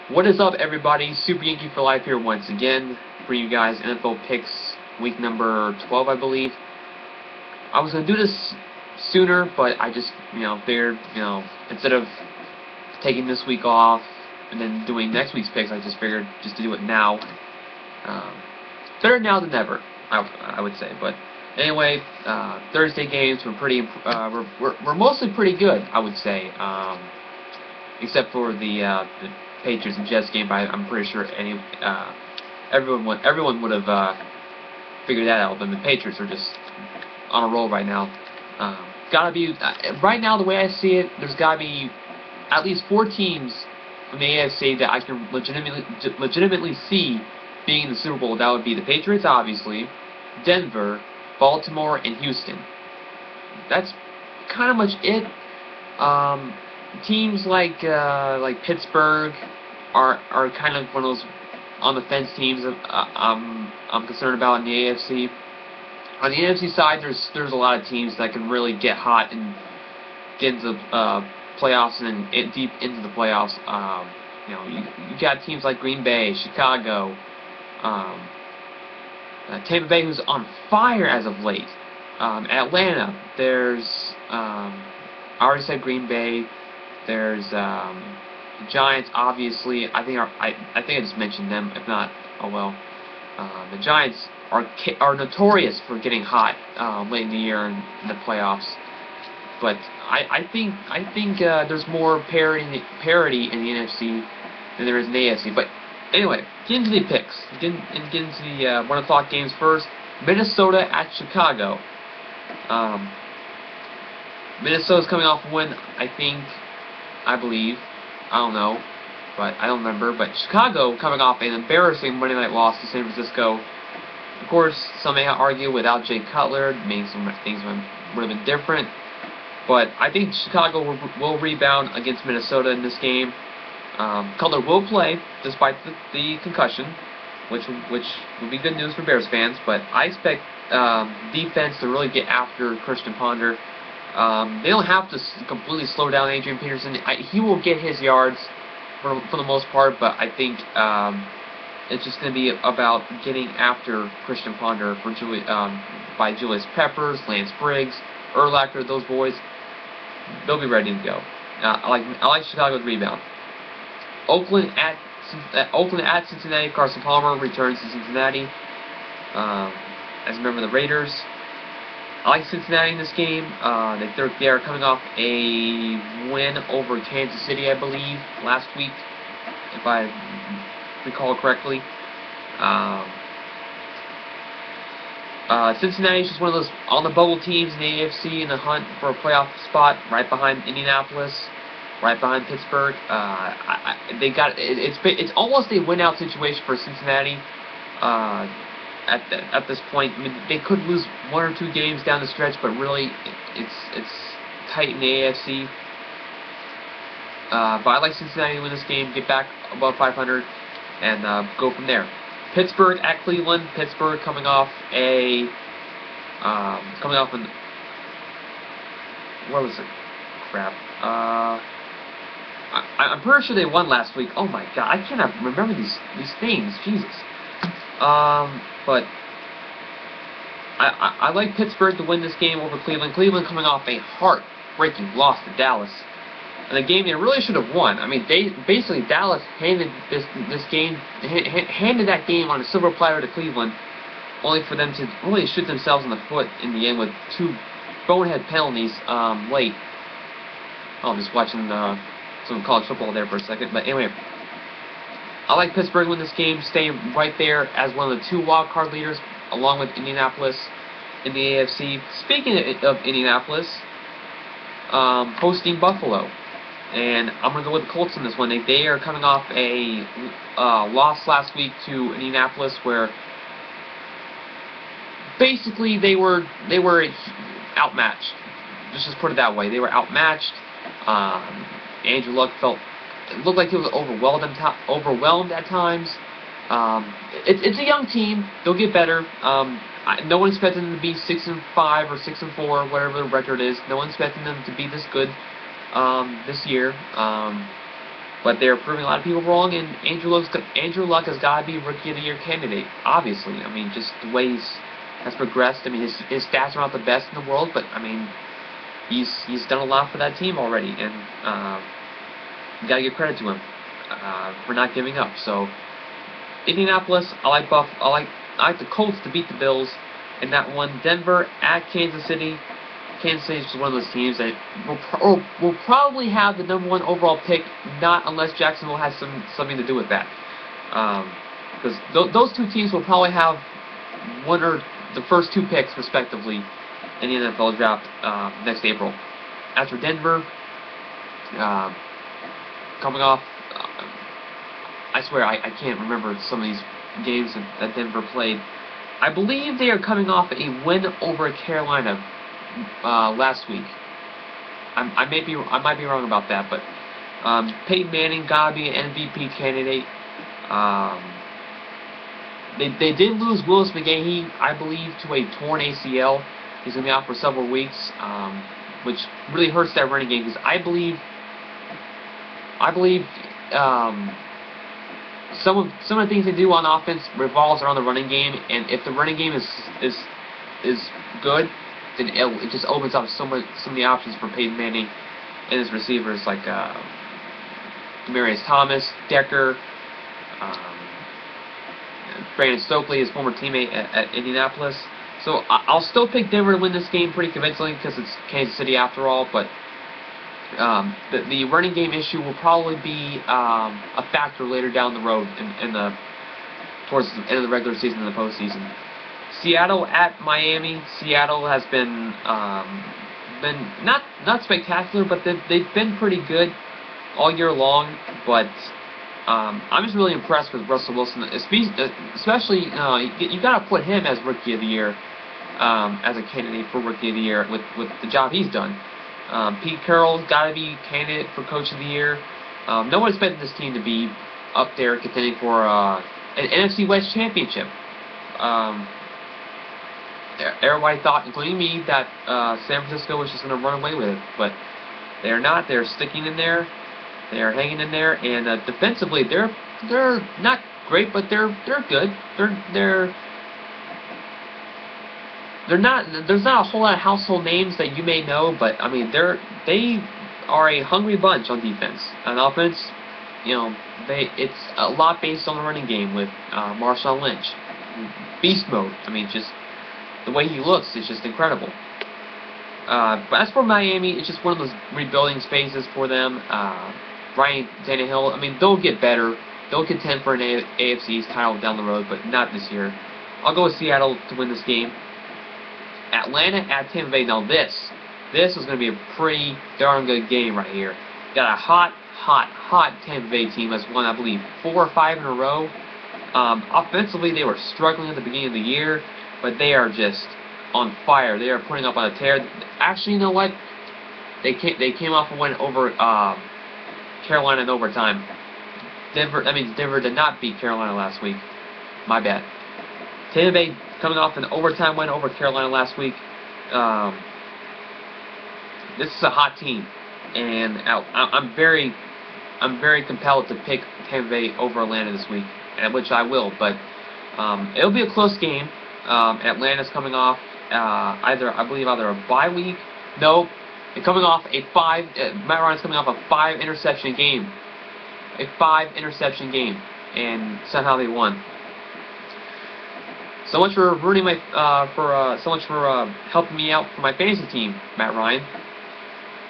What is up, everybody? Super Yankee for Life here once again for you guys. NFL picks week number 12, I believe. I was gonna do this sooner, but I just, figured, instead of taking this week off and then doing next week's picks, I just figured just to do it now. Better now than never, I would say. But anyway, Thursday games were were mostly pretty good, I would say. Except for the Patriots and Jets game, but I'm pretty sure everyone would have figured that out. But the Patriots are just on a roll right now. Gotta be right now, the way I see it, there's gotta be at least 4 teams from the AFC that I can legitimately see being in the Super Bowl. That would be the Patriots, obviously, Denver, Baltimore, and Houston. That's kind of much it. Teams like Pittsburgh are kind of one of those on the fence teams I'm concerned about in the AFC. On the NFC side, there's a lot of teams that can really get hot and get into the playoffs and deep into the playoffs. You got teams like Green Bay, Chicago, Tampa Bay, who's on fire as of late. Atlanta, there's I already said Green Bay. There's the Giants, obviously. I think I just mentioned them. If not, oh well. The Giants are notorious for getting hot late in the year in the playoffs. But I think there's more parity in the NFC than there is in the AFC. But anyway, get into the picks. Get into the 1 o'clock games first. Minnesota at Chicago. Minnesota's coming off a win, I believe. I don't know, but I don't remember. But Chicago coming off an embarrassing Monday night loss to San Francisco. Of course, some may argue without Jay Cutler, maybe some things would have been different. But I think Chicago will rebound against Minnesota in this game. Cutler will play despite the concussion, which would be good news for Bears fans. But I expect defense to really get after Christian Ponder. They don't have to completely slow down Adrian Peterson. He will get his yards for the most part, but I think it's just going to be about getting after Christian Ponder by Julius Peppers, Lance Briggs, Urlacher, those boys. They'll be ready to go. I like Chicago's rebound. Oakland at Cincinnati. Carson Palmer returns to Cincinnati as a member of the Raiders. I like Cincinnati in this game. They are coming off a win over Kansas City, I believe, last week, if I recall correctly. Cincinnati is just one of those on-the-bubble teams in the AFC in the hunt for a playoff spot, right behind Indianapolis, right behind Pittsburgh. It's almost a win-out situation for Cincinnati. At this point, I mean, they could lose 1 or 2 games down the stretch, but really, it's tight in the AFC. But I like Cincinnati to win this game, get back above 500, and go from there. Pittsburgh at Cleveland. Pittsburgh coming off what was it? Crap. I'm pretty sure they won last week. Oh my god, I cannot remember these things. Jesus. But I like Pittsburgh to win this game over Cleveland. Cleveland coming off a heartbreaking loss to Dallas, and a game they really should have won. I mean, Dallas handed handed that game on a silver platter to Cleveland, only for them to really shoot themselves in the foot in the end with 2 bonehead penalties late. Oh, I'm just watching some college football there for a second, but anyway. I like Pittsburgh to win this game, staying right there as one of the 2 wild card leaders, along with Indianapolis in the AFC. Speaking of Indianapolis, hosting Buffalo, and I'm going to go with the Colts in this one. They are coming off a loss last week to Indianapolis, where basically they were outmatched. Just put it that way. They were outmatched. Andrew Luck it looked like he was overwhelmed at times. It's a young team. They'll get better. No one expected them to be 6-5 or 6-4, whatever the record is. No one expected them to be this good this year. But they're proving a lot of people wrong, and Andrew Luck has got to be Rookie of the Year candidate, obviously. I mean, just the way has progressed. I mean, his stats are not the best in the world, but, I mean, he's done a lot for that team already, and you got to give credit to him for not giving up. So, Indianapolis, I like the Colts to beat the Bills in that one. Denver at Kansas City. Kansas City is just one of those teams that will probably have the #1 overall pick, not unless Jacksonville has something to do with that. Because those two teams will probably have one or the first 2 picks, respectively, in the NFL draft next April. As for Denver, coming off, I swear I can't remember some of these games that Denver played. I believe they are coming off a win over Carolina last week. I might be wrong about that, but Peyton Manning gotta be an MVP candidate. They did lose Willis McGahee, I believe, to a torn ACL. He's gonna be out for several weeks, which really hurts that running game because I believe some of the things they do on offense revolves around the running game, and if the running game is good, then it just opens up so many options for Peyton Manning and his receivers like Demaryius Thomas, Decker, Brandon Stokely, his former teammate at Indianapolis. So I'll still pick Denver to win this game pretty convincingly because it's Kansas City after all, but the running game issue will probably be a factor later down the road towards the end of the regular season and the postseason. Seattle at Miami. Seattle has been not spectacular, but they've been pretty good all year long. But I'm just really impressed with Russell Wilson, especially you got to put him as Rookie of the Year, as a candidate for Rookie of the Year with the job he's done. Pete Carroll's got to be candidate for Coach of the Year. No one expected this team to be up there contending for an NFC West championship. Everybody thought, including me, that San Francisco was just going to run away with it, but they're not. They're sticking in there. They're hanging in there, and defensively, they're not great, but they're good. They're not. There's not a whole lot of household names that you may know, but I mean, they are a hungry bunch on defense. On offense, it's a lot based on the running game with Marshawn Lynch, beast mode. I mean, just the way he looks is just incredible. But as for Miami, it's just one of those rebuilding phases for them. Ryan Tannehill, I mean, they'll get better. They'll contend for an AFC East title down the road, but not this year. I'll go with Seattle to win this game. Atlanta at Tampa Bay. Now this is going to be a pretty darn good game right here. Got a hot Tampa Bay team that's won, I believe, 4 or 5 in a row. Offensively, they were struggling at the beginning of the year, but they are just on fire. They are putting up on a tear. Actually, you know what? They came off a win over Carolina in overtime. Denver did not beat Carolina last week. My bad. Tampa Bay coming off an overtime win over Carolina last week. This is a hot team, and I'm very compelled to pick Tampa Bay over Atlanta this week, which I will. But it'll be a close game. Atlanta's coming off either a bye week. No, they're coming off Matt Ryan's coming off a 5 interception game. A 5 interception game, and somehow they won. So much for ruining so much for helping me out for my fantasy team, Matt Ryan.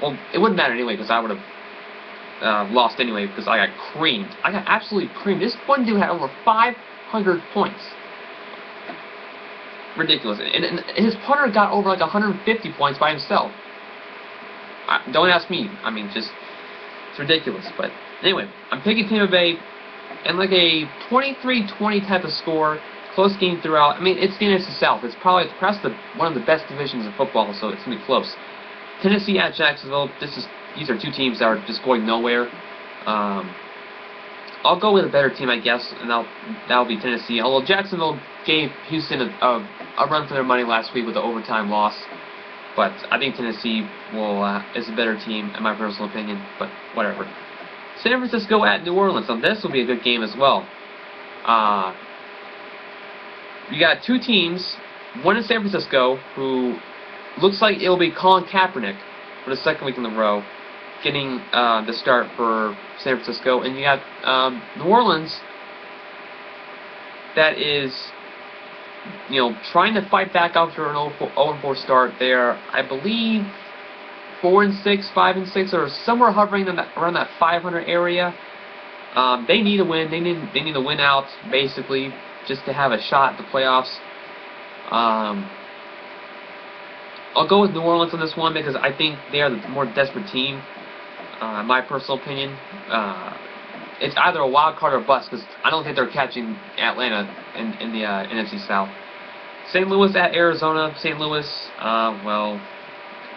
Well, it wouldn't matter anyway because I would have lost anyway because I got creamed. I got absolutely creamed. This one dude had over 500 points. Ridiculous. And his punter got over like 150 points by himself. Don't ask me. I mean, just it's ridiculous. But anyway, I'm picking Tampa Bay and like a 23-20 type of score. Close game throughout. I mean, it's the NFC South. It's perhaps one of the best divisions in football, so it's going to be close. Tennessee at Jacksonville. These are two teams that are just going nowhere. I'll go with a better team, I guess, and that'll be Tennessee. Although Jacksonville gave Houston a run for their money last week with the overtime loss. But I think Tennessee is a better team, in my personal opinion, but whatever. San Francisco at New Orleans. Now this will be a good game as well. You got two teams. One in San Francisco, who looks like it'll be Colin Kaepernick for the second week in a row, getting the start for San Francisco, and you got New Orleans, that is, trying to fight back after an 0-4 start. They're, I believe, 4-6, 5-6, or somewhere hovering around that 500 area. They need a win. They need to win out, basically, just to have a shot at the playoffs. I'll go with New Orleans on this one because I think they are the more desperate team. In my personal opinion, it's either a wild card or bust because I don't think they're catching Atlanta in the NFC South. St. Louis at Arizona. St. Louis, well,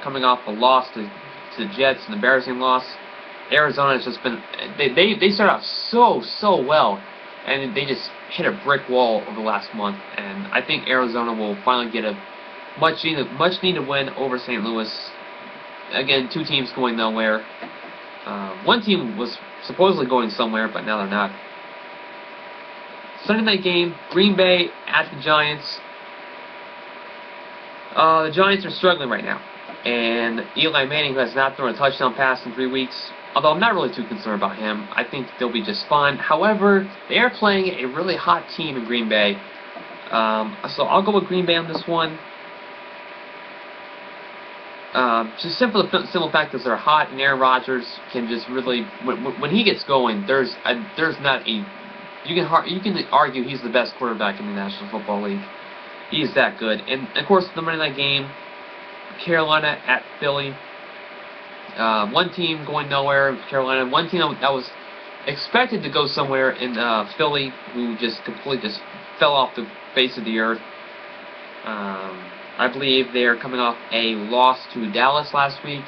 coming off a loss to the Jets, an embarrassing loss. Arizona has just been they started off so well, and they just hit a brick wall over the last month. And I think Arizona will finally get a much needed win over St. Louis. Again, two teams going nowhere. One team was supposedly going somewhere, but now they're not. Sunday night game, Green Bay at the Giants. The Giants are struggling right now, and Eli Manning, who has not thrown a touchdown pass in 3 weeks, although I'm not really too concerned about him, I think they'll be just fine. However, they are playing a really hot team in Green Bay, so I'll go with Green Bay on this one. Just simple fact is they're hot, and Aaron Rodgers can just really, when he gets going, there's not a, you can argue he's the best quarterback in the National Football League. He's that good. And of course, the Monday night game, Carolina at Philly. One team going nowhere, Carolina. One team that was expected to go somewhere in Philly, who just completely fell off the face of the earth. I believe they are coming off a loss to Dallas last week.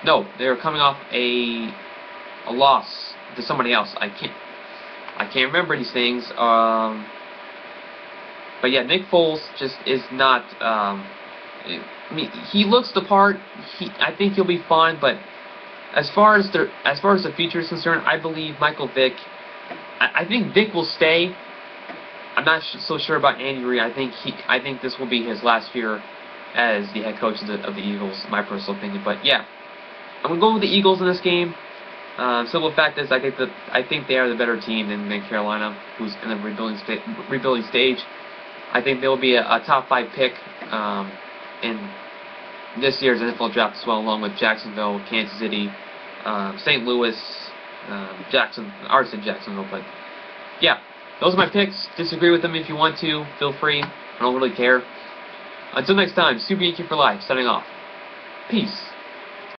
No, they are coming off a loss to somebody else. I can't remember these things. But yeah, Nick Foles just is not. I mean, he looks the part. I think he'll be fine. But as far as the future is concerned, I believe Michael Vick. I think Vick will stay. I'm not so sure about Andy Reid. I think this will be his last year as the head coach of the Eagles. My personal opinion. But yeah, I'm gonna go with the Eagles in this game. Simple fact is, I think they are the better team than Carolina, who's in a rebuilding stage. I think they will be a top 5 pick in this year's NFL draft as well, along with Jacksonville, Kansas City, St. Louis, Jacksonville. But yeah, those are my picks. Disagree with them if you want to. Feel free. I don't really care. Until next time, Super Yankee for Life. Signing off. Peace.